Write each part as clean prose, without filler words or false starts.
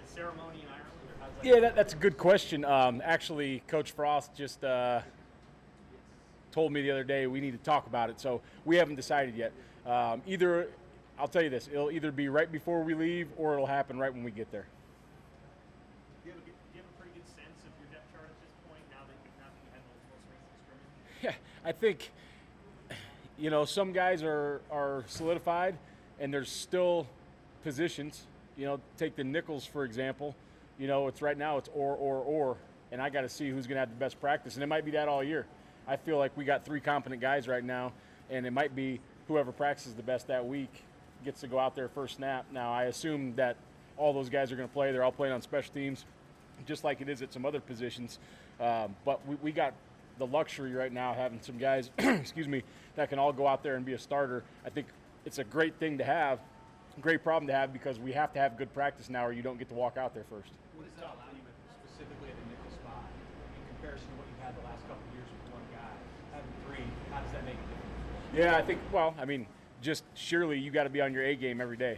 ceremony in Ireland? Or how's that Yeah, that's a good question. Actually, Coach Frost just told me the other day we need to talk about it, so we haven't decided yet. Either, I'll tell you this, it'll either be right before we leave or it'll happen right when we get there. Do you have a pretty good sense of your depth chart at this point now that you had multiple strengths in scrimmage? Yeah, I think, some guys are solidified, and there's still positions. Take the nickels, for example. It's right now it's or, and I got to see who's going to have the best practice, and it might be that all year. I feel like we got 3 competent guys right now, and it might be whoever practices the best that week gets to go out there first snap. Now, I assume that all those guys are going to play. They're all playing on special teams, just like it is at some other positions. But we got the luxury right now having some guys, excuse me, that can all go out there and be a starter. I think it's a great thing to have, great problem to have, because we have to have good practice now or you don't get to walk out there first. What does that allow you specifically at the nickel spot in comparison to what you've had the last couple of years with one guy? Having 3, how does that make a difference? Yeah, I think, just surely you got to be on your A game every day.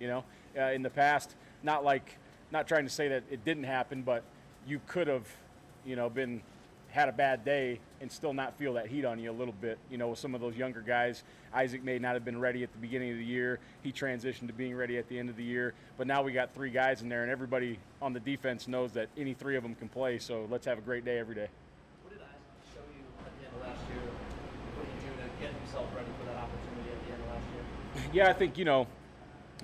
In the past, not trying to say that it didn't happen, but you could have, had a bad day and still not feel that heat on you a little bit. With some of those younger guys, Isaac may not have been ready at the beginning of the year. He transitioned to being ready at the end of the year. But now we got 3 guys in there, and everybody on the defense knows that any 3 of them can play. So let's have a great day every day. What did Isaac show you at the end of last year? What did he do to get himself ready for that opportunity at the end of last year? Yeah, I think,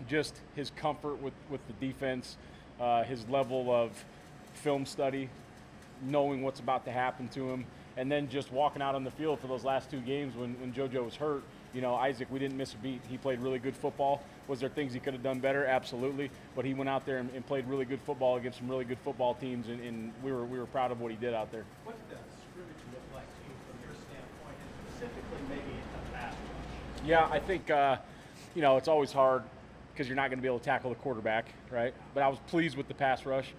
just his comfort with the defense, his level of film study, knowing what's about to happen to him, and then just walking out on the field for those last 2 games when JoJo was hurt. Isaac, we didn't miss a beat. He played really good football. Was there things he could have done better? Absolutely. But he went out there and played really good football against some really good football teams, and we were proud of what he did out there. What did the scrimmage look like to you from your standpoint, and specifically maybe a pass rush? Yeah, I think, it's always hard because you're not going to be able to tackle the quarterback, right? But I was pleased with the pass rush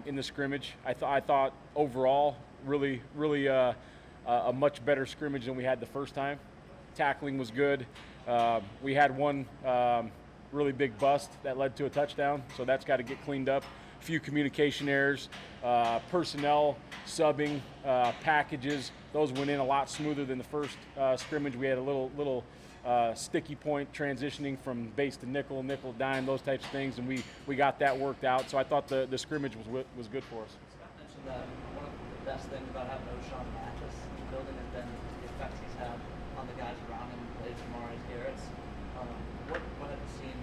in the scrimmage. I thought overall really a much better scrimmage than we had the first time. Tackling was good. We had one really big bust that led to a touchdown, so that's got to get cleaned up. A few communication errors, personnel, subbing, packages. Those went in a lot smoother than the first scrimmage. We had a little sticky point transitioning from base to nickel, dime, those types of things, and we got that worked out. So I thought the scrimmage was good for us. Scott mentioned that one of the best things about having O'Shawn Mathis in the building has been the effect he's had on the guys around him, plays Jamari's Garrett's. What have you seen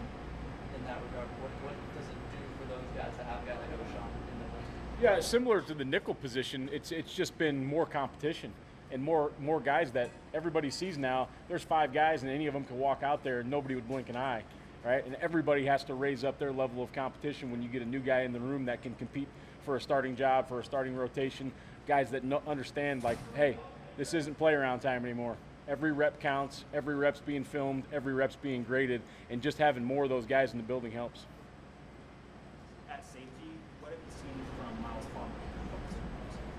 in that regard? What does it do for those guys to have a guy like O'Shawn in the building? Yeah, similar to the nickel position, it's just been more competition and more guys that everybody sees now. There's 5 guys, and any of them can walk out there and nobody would blink an eye, right? And everybody has to raise up their level of competition when you get a new guy in the room that can compete for a starting job, for a starting rotation, guys that understand, like, hey, this isn't play around time anymore. Every rep counts, every rep's being filmed, every rep's being graded, and just having more of those guys in the building helps. At safety, what have you seen from Miles Farmer?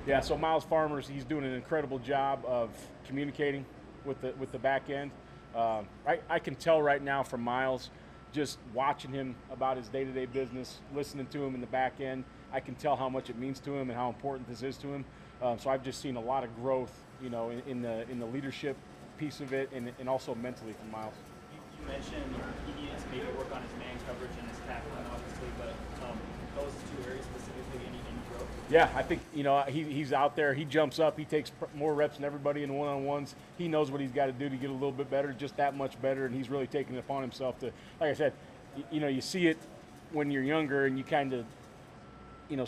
Yeah, so Miles Farmer's, he's doing an incredible job of communicating with the back end. I can tell right now from Miles, just watching him about his day-to-day business, listening to him in the back end, I can tell how much it means to him and how important this is to him. So I've just seen a lot of growth, in the leadership piece of it, and also mentally from Miles. You mentioned he needed to maybe work on his man coverage and his tackling, obviously, but those 2 areas specifically, any growth? Yeah, I think, he's out there. He jumps up. He takes more reps than everybody in the one-on-ones. He knows what he's got to do to get a little bit better, just that much better, and he's really taking it upon himself to, like I said, you see it when you're younger, and you kind of,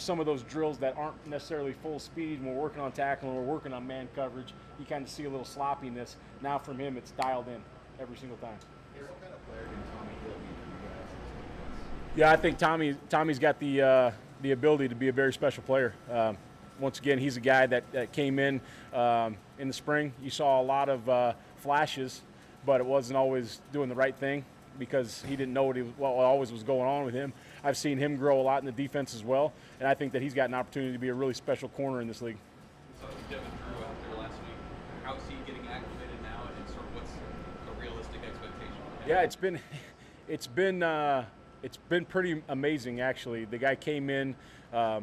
some of those drills that aren't necessarily full speed, when we're working on tackling, we're working on man coverage, you kind of see a little sloppiness. Now from him, it's dialed in every single time. What kind of player can Tommy Hill be for you guys? Yeah, I think Tommy's got the ability to be a very special player. Once again, he's a guy that came in the spring. You saw a lot of flashes, but it wasn't always doing the right thing because he didn't know what always was going on with him. I've seen him grow a lot in the defense as well, and I think that he's got an opportunity to be a really special corner in this league. So Devin Drew out there last week. How is he getting acclimated now, and sort of what's a realistic expectation? Yeah, it's been It's been pretty amazing, actually. The guy came in,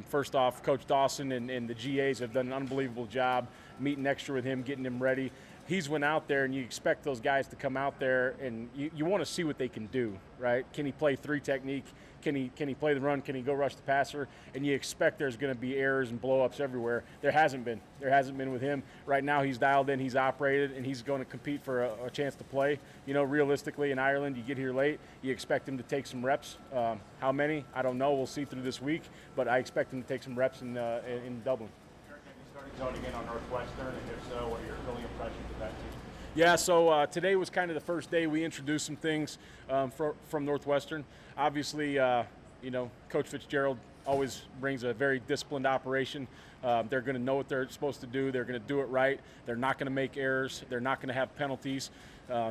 first off, Coach Dawson and the GAs have done an unbelievable job meeting extra with him, getting him ready. He's went out there, and you expect those guys to come out there, and you want to see what they can do, right? Can he play 3 technique? Can he play the run? Can he go rush the passer? And you expect there's going to be errors and blow-ups everywhere. There hasn't been. There hasn't been with him. Right now he's dialed in, he's operated, and he's going to compete for a chance to play. You know, realistically in Ireland, you get here late, you expect him to take some reps. How many? I don't know. We'll see through this week, but I expect him to take some reps in Dublin. Eric, have you started zoning in on Northwestern, and if so, what are your early impressions of that team? Yeah, so today was kind of the first day we introduced some things from Northwestern. Obviously, you know, Coach Fitzgerald always brings a very disciplined operation. They're going to know what they're supposed to do. They're going to do it right. They're not going to make errors. They're not going to have penalties.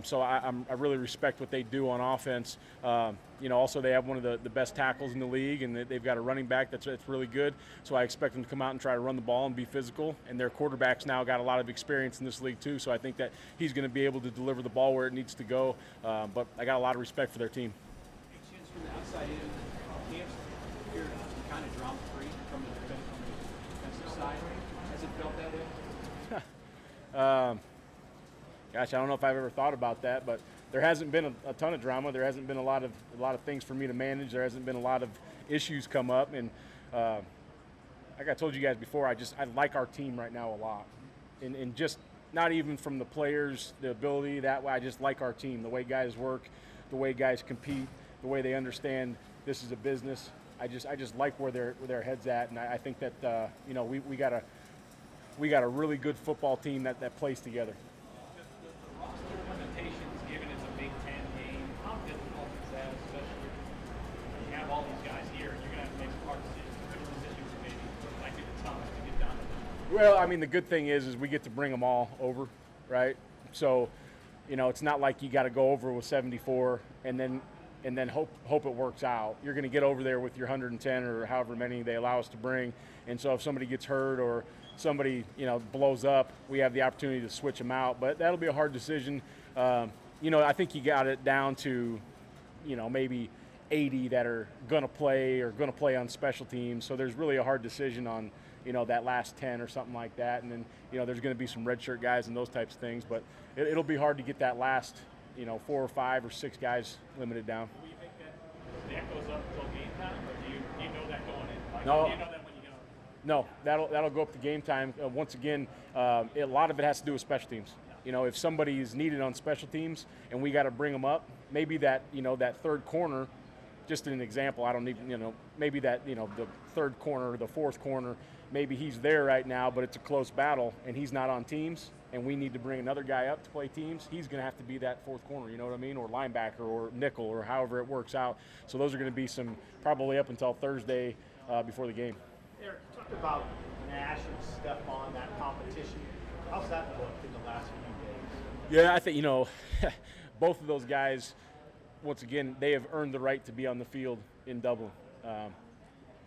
So I really respect what they do on offense. You know, also they have one of the best tackles in the league, and they've got a running back that's really good. So I expect them to come out and try to run the ball and be physical. And their quarterback's now got a lot of experience in this league too. So I think that he's going to be able to deliver the ball where it needs to go. But I got a lot of respect for their team. Any chance from the outside in, camps appear kind of drama-free from the defensive side? Has it felt that way? Gosh, I don't know if I've ever thought about that, but there hasn't been a ton of drama. There hasn't been a lot of things for me to manage. There hasn't been a lot of issues come up, and like I told you guys before, I like our team right now a lot, and just not even from the players, the ability that way. I just like our team, the way guys work, the way guys compete, the way they understand this is a business. I just like where their heads at, and I think that you know, we got a really good football team that plays together. Limitations, given it's a Big Ten game, how difficult is that, especially when you have all these guys here and you're going to have to make some hard decisions, critical decisions, maybe might be the toughest to get done? Well, I mean, the good thing is we get to bring them all over, right? So, you know, it's not like you got to go over with 74 and then hope it works out. You're going to get over there with your 110 or however many they allow us to bring. And so if somebody gets hurt or somebody, you know, blows up, we have the opportunity to switch them out. But that'll be a hard decision. You know, I think you got it down to, you know, maybe 80 that are going to play or going to play on special teams. So there's really a hard decision on, you know, that last 10 or something like that. And then, you know, there's going to be some redshirt guys and those types of things. But it'll be hard to get that last, you know, 4 or 5 or 6 guys limited down. Do you think that goes up until game time, or do you know that going in? Like, No. do you know that when you go? No, that'll go up to game time. Once again, a lot of it has to do with special teams. You know, if somebody is needed on special teams and we got to bring them up, maybe that, you know, that third corner, just an example, I don't even, you know, maybe that, you know, the third corner, the fourth corner, maybe he's there right now, but it's a close battle and he's not on teams and we need to bring another guy up to play teams, he's going to have to be that fourth corner, you know what I mean, or linebacker or nickel or however it works out. So those are going to be some probably up until Thursday before the game. Eric, you talked about Nash and Stephon, that competition. How's that looked in the last few days? Yeah, I think, you know, both of those guys, once again, they have earned the right to be on the field in Dublin.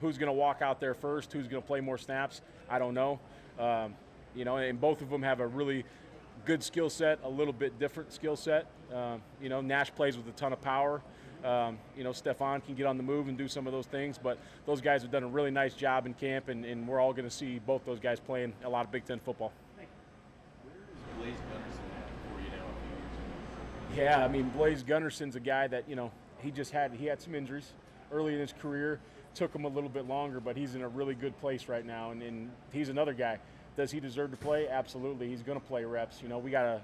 Who's going to walk out there first? Who's going to play more snaps? I don't know. You know, and both of them have a really good skill set, a little bit different skill set. You know, Nash plays with a ton of power. You know, Stephon can get on the move and do some of those things, but those guys have done a really nice job in camp, and we're all going to see both those guys playing a lot of Big Ten football. Where is Blaze Gunnerson at for you now a few years ago? Yeah, I mean, Blaze Gunnerson's a guy that, you know, he had some injuries early in his career. Took him a little bit longer, but he's in a really good place right now, and he's another guy. Does he deserve to play? Absolutely. He's going to play reps. You know, we got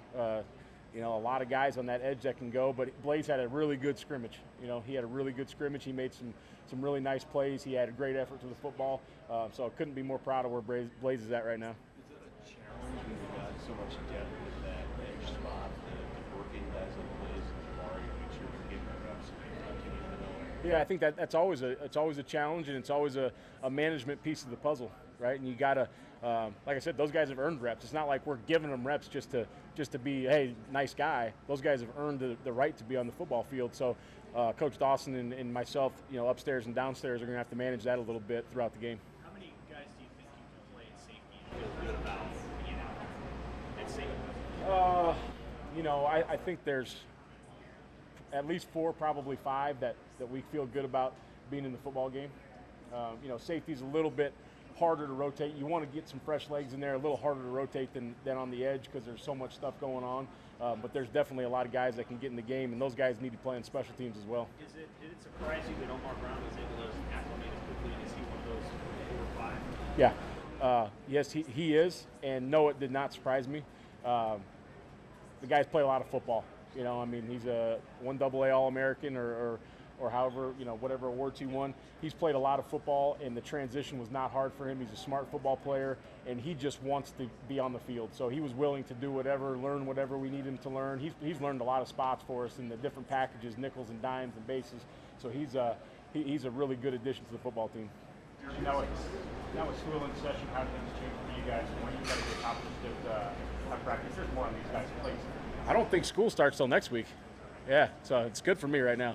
you know, a lot of guys on that edge that can go, but Blaze had a really good scrimmage. You know, he had a really good scrimmage. He made some really nice plays. He had a great effort to the football. So I couldn't be more proud of where Blaze is at right now. Is it a challenge when you got so much depth with that edge spot to working guys like Blaze and Jamari to make sure you're getting the reps and continuing to know? Yeah, I think that's always a challenge, and it's always a management piece of the puzzle, right? And you gotta, like I said, those guys have earned reps. It's not like we're giving them reps just to be, hey, nice guy. Those guys have earned the right to be on the football field. So Coach Dawson and myself, you know, upstairs and downstairs are going to have to manage that a little bit throughout the game. How many guys do you think you can play at safety and feel good about being out at safety? You know, I think there's at least 4, probably 5 that we feel good about being in the football game. You know, safety's a little bit harder to rotate. You want to get some fresh legs in there, a little harder to rotate than on the edge because there's so much stuff going on. But there's definitely a lot of guys that can get in the game, and those guys need to play in special teams as well. Did it surprise you that Omar Brown was able to acclimate as quickly, and is he one of those 4 or 5? Yeah. Yes, he is, and no, it did not surprise me. The guys play a lot of football. You know, I mean, he's a 1AA All-American or however, you know, whatever awards he won. He's played a lot of football, and the transition was not hard for him. He's a smart football player, and he just wants to be on the field. So he was willing to do whatever, learn whatever we need him to learn. He's learned a lot of spots for us in the different packages, nickels and dimes and bases. So he's a really good addition to the football team. Now with school in session, how do things change for you guys when you got to get accomplished at practice? There's more on these guys' plates. I don't think school starts till next week. Yeah, so it's good for me right now.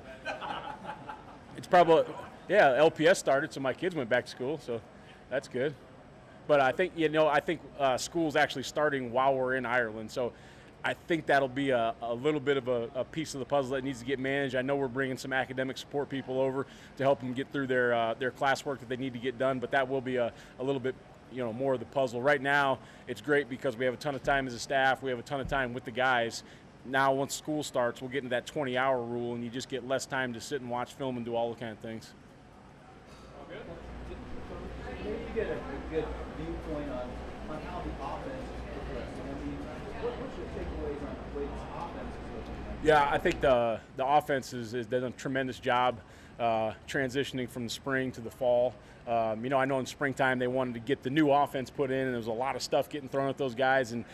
It's probably, yeah, LPS started, so my kids went back to school, so that's good. But I think, school's actually starting while we're in Ireland, so I think that'll be a little bit of a piece of the puzzle that needs to get managed. I know we're bringing some academic support people over to help them get through their classwork that they need to get done, but that will be a little bit, more of the puzzle. Right now, it's great because we have a ton of time as a staff. We have a ton of time with the guys. Now, once school starts, we'll get into that 20-hour rule, and you just get less time to sit and watch film and do all the kind of things. Maybe you get a good viewpoint on how the offense is progressing. I mean, what's your takeaways on the way this offense is looking? Yeah, I think the offense has done a tremendous job transitioning from the spring to the fall. I know in springtime they wanted to get the new offense put in, and there was a lot of stuff getting thrown at those guys, and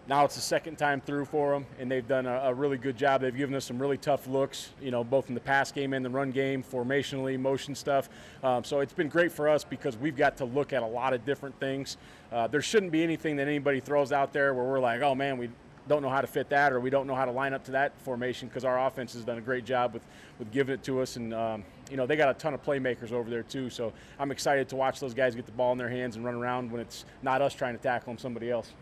now it's the second time through for them, and they've done a really good job. They've given us some really tough looks, both in the pass game and the run game, formationally, motion stuff. So it's been great for us because we've got to look at a lot of different things. There shouldn't be anything that anybody throws out there where we're like, oh man, we don't know how to fit that, or we don't know how to line up to that formation, because our offense has done a great job with giving it to us. And they got a ton of playmakers over there too, so I'm excited to watch those guys get the ball in their hands and run around when it's not us trying to tackle them, somebody else.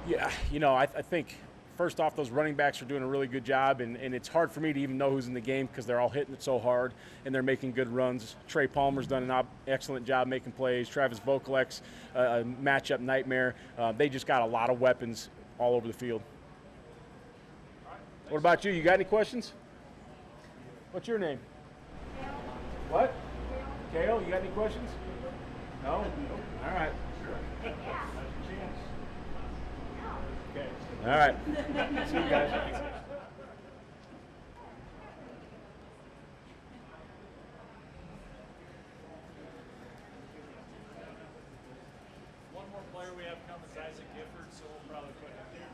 Yeah, I think first off, those running backs are doing a really good job, and it's hard for me to even know who's in the game because they're all hitting it so hard and they're making good runs. Trey Palmer's done an excellent job making plays. Travis Vokalek's a matchup nightmare. They just got a lot of weapons all over the field. What about you? You got any questions? What's your name? What? Kale, you got any questions? No? All right. All right. See you guys. One more player we have coming is Isaac Gifford, so we'll probably put him there.